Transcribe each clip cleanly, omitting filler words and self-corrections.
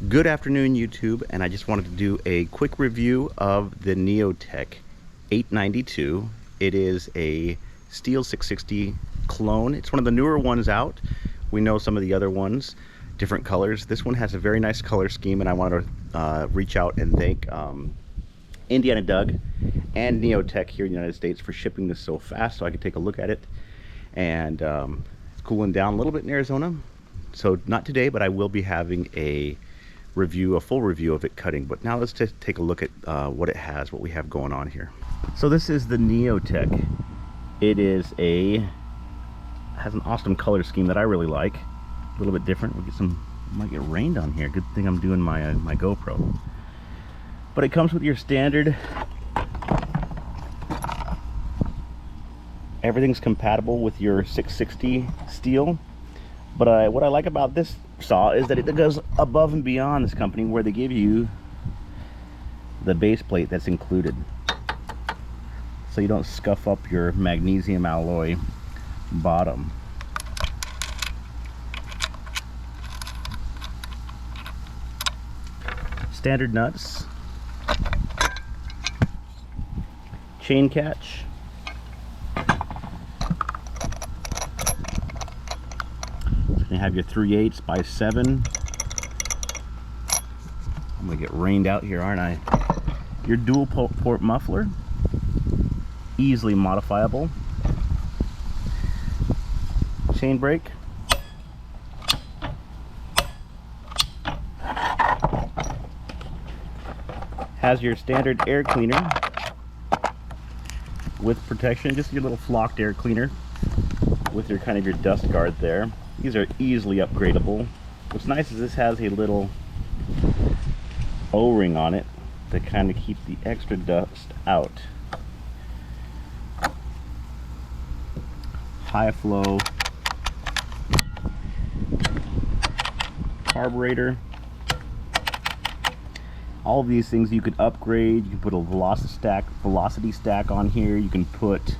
Good afternoon, YouTube, and I just wanted to do a quick review of the NeoTec 892. It is a Steel 660 clone. It's one of the newer ones out. We know some of the other ones, different colors. This one has a very nice color scheme, and I want to reach out and thank Indiana Doug and NeoTec here in the United States for shipping this so fast so I could take a look at it. And it's cooling down a little bit in Arizona, so not today, but I will be having a full review of it cutting. But now let's just take a look at what it has, what we have going on here. So this is the NeoTec. It has an awesome color scheme that I really like. A little bit different. Might get rained on here. Good thing I'm doing my GoPro. But it comes with your standard. Everything's compatible with your 660 steel. But what I like about this saw is that it goes above and beyond this company, where they give you the base plate that's included, so you don't scuff up your magnesium alloy bottom. Standard nuts, chain catch, you have your 3/8 by 7. I'm gonna get rained out here, aren't I? Your dual port muffler, easily modifiable. Chain brake. Has your standard air cleaner with protection, just your little flocked air cleaner with your your dust guard there. These are easily upgradable. What's nice is this has a little O-ring on it to kind of keep the extra dust out. High flow carburetor. All of these things you could upgrade. You can put a velocity stack on here. You can put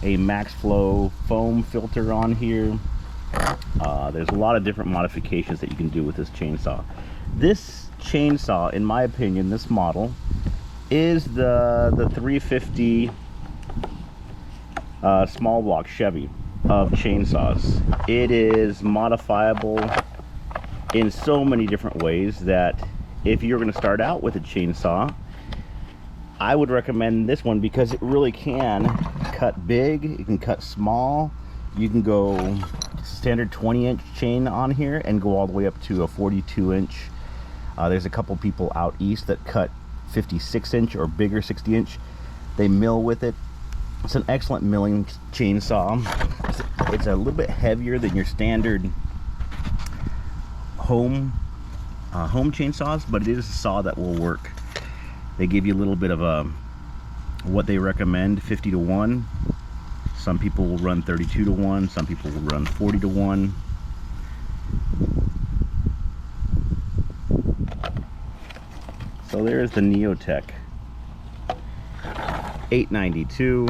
a max flow foam filter on here. There's a lot of different modifications that you can do with this chainsaw. This chainsaw, in my opinion, this model is the 350 small block Chevy of chainsaws. It is modifiable in so many different ways that if you're going to start out with a chainsaw, I would recommend this one, because it really can cut big, it can cut small. You can go standard 20-inch chain on here and go all the way up to a 42-inch. There's a couple people out east that cut 56-inch or bigger, 60-inch. They mill with it. It's an excellent milling chainsaw. It's a little bit heavier than your standard home chainsaws, but it is a saw that will work. They give you a little bit of what they recommend, 50-to-1. Some people will run 32-to-1, some people will run 40-to-1. So there's the NeoTec 892.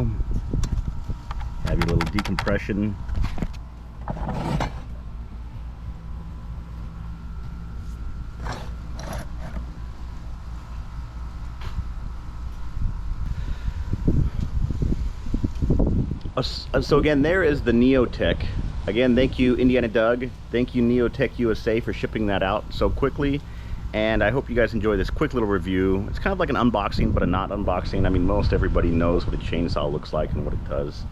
Have your little decompression. So again, there is the NeoTec. Again, thank you Indiana Doug, thank you NeoTec USA for shipping that out so quickly, and I hope you guys enjoy this quick little review. It's kind of like an unboxing, but a not unboxing. I mean, most everybody knows what a chainsaw looks like and what it does.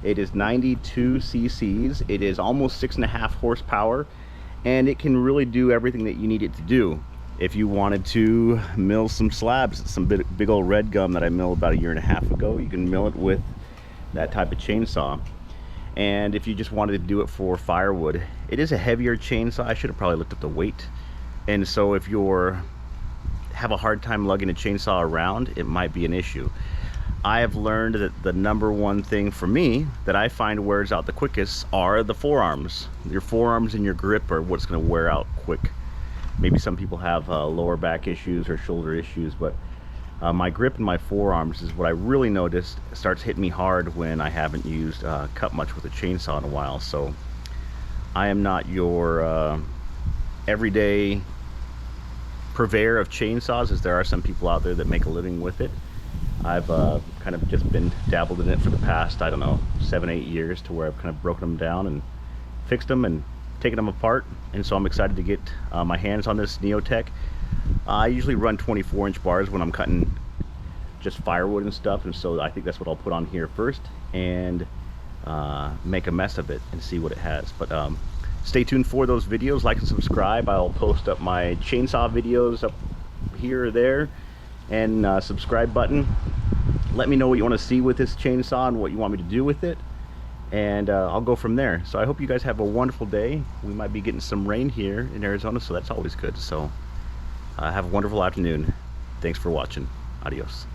It is 92 cc's, it is almost 6.5 horsepower, and it can really do everything that you need it to do. If you wanted to mill some slabs, some big old red gum that I milled about 1.5 years ago, you can mill it with that type of chainsaw. And if you just wanted to do it for firewood, it is a heavier chainsaw. I should have probably looked up the weight. And so if you have a hard time lugging a chainsaw around, it might be an issue. I have learned that the #1 thing for me that I find wears out the quickest are the forearms. Your forearms and your grip are what's going to wear out quick. Maybe some people have lower back issues or shoulder issues, but my grip and my forearms is what I really noticed starts hitting me hard when I haven't cut much with a chainsaw in a while. So I am not your everyday purveyor of chainsaws, as there are some people out there that make a living with it. I've kind of just been dabbled in it for the past, I don't know, 7-8 years, to where I've kind of broken them down and fixed them and taken them apart. And so I'm excited to get my hands on this NeoTec. I usually run 24-inch bars when I'm cutting just firewood and stuff, and so I think that's what I'll put on here first and make a mess of it and see what it has. But stay tuned for those videos. Like and subscribe. I'll post up my chainsaw videos up here or there, and subscribe button. Let me know what you want to see with this chainsaw and what you want me to do with it, and I'll go from there. So I hope you guys have a wonderful day. We might be getting some rain here in Arizona, so that's always good. So have a wonderful afternoon. Thanks for watching. Adios.